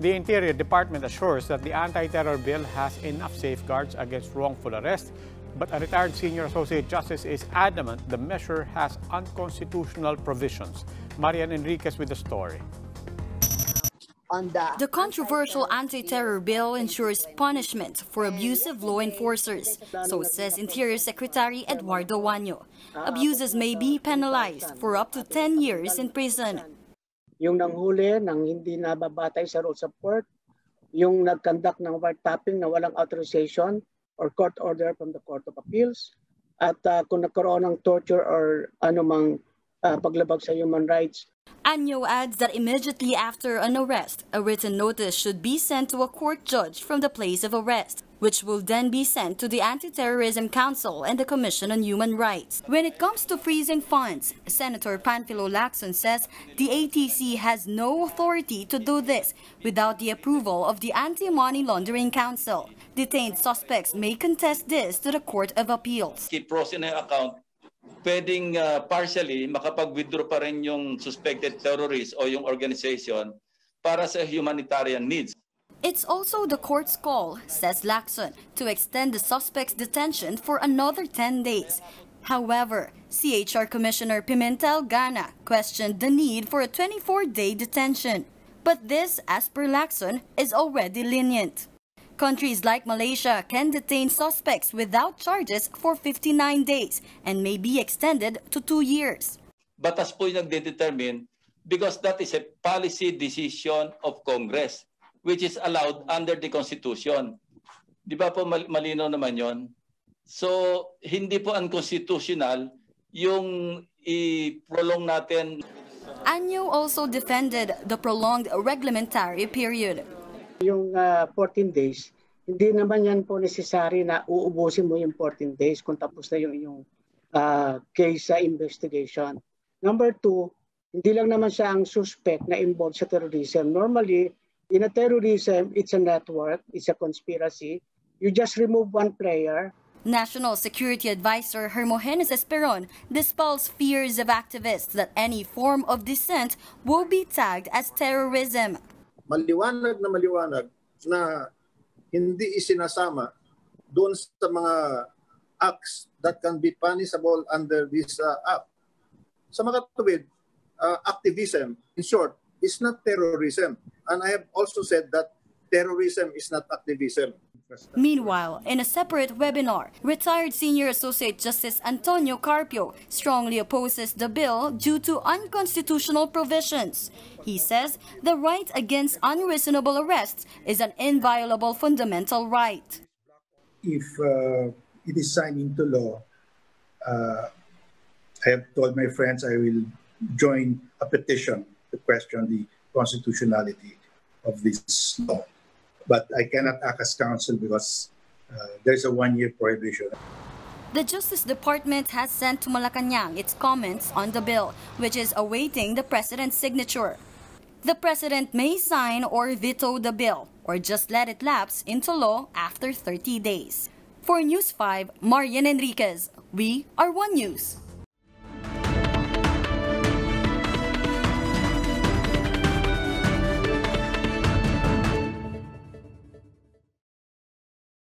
The Interior Department assures that the anti-terror bill has enough safeguards against wrongful arrest, but a retired senior associate justice is adamant the measure has unconstitutional provisions. Marian Enriquez with the story. The controversial anti-terror bill ensures punishment for abusive law enforcers, so says Interior Secretary Eduardo Año. Abuses may be penalized for up to 10 years in prison. Yung nanghuli nang hindi nababatay sa rules of court, yung nag-conduct ng wiretapping na walang authorization or court order from the Court of Appeals, at kung nagkaroon ng torture or anumang paglabag sa human rights. Año adds that immediately after an arrest, a written notice should be sent to a court judge from the place of arrest, which will then be sent to the Anti-Terrorism Council and the Commission on Human Rights. When it comes to freezing funds, Senator Panfilo Lacson says the ATC has no authority to do this without the approval of the Anti-Money Laundering Council. Detained suspects may contest this to the Court of Appeals. Keep pros in an account, pwedeng partially makapag-withdraw pa rin yung suspected terrorist o yung organization para sa humanitarian needs. It's also the court's call, says Lacson, to extend the suspect's detention for another 10 days. However, CHR Commissioner Pimentel Gana questioned the need for a 24-day detention. But this, as per Lacson, is already lenient. Countries like Malaysia can detain suspects without charges for 59 days and may be extended to 2 years. Batas po yung nagdedetermine because that is a policy decision of Congress, which is allowed under the Constitution. Di ba po malinaw naman yon? So, hindi po unconstitutional yung i-prolong natin. Año also defended the prolonged reglementary period. Yung 14 days, hindi naman yan po necessary na uubusin mo yung 14 days kung tapos na yung case sa investigation. Number 2, hindi lang naman siya ang suspect na involved sa terrorism. Normally, in a terrorism, it's a network, it's a conspiracy. You just remove one player. National Security Advisor Hermogenes Esperon dispels fears of activists that any form of dissent will be tagged as terrorism. Maliwanag na hindi isinasama doon sa mga acts that can be punishable under this act. Sa mga tuwid, activism, in short, is not terrorism. And I have also said that terrorism is not activism. Meanwhile, in a separate webinar, retired Senior Associate Justice Antonio Carpio strongly opposes the bill due to unconstitutional provisions. He says the right against unreasonable arrests is an inviolable fundamental right. If it is signed into law, I have told my friends I will join a petition to question the constitutionality of this law. But I cannot act as counsel because there's a 1-year prohibition. The Justice Department has sent to Malacanang its comments on the bill, which is awaiting the President's signature. The President may sign or veto the bill, or just let it lapse into law after 30 days. For News 5, Marian Enriquez, we are One News.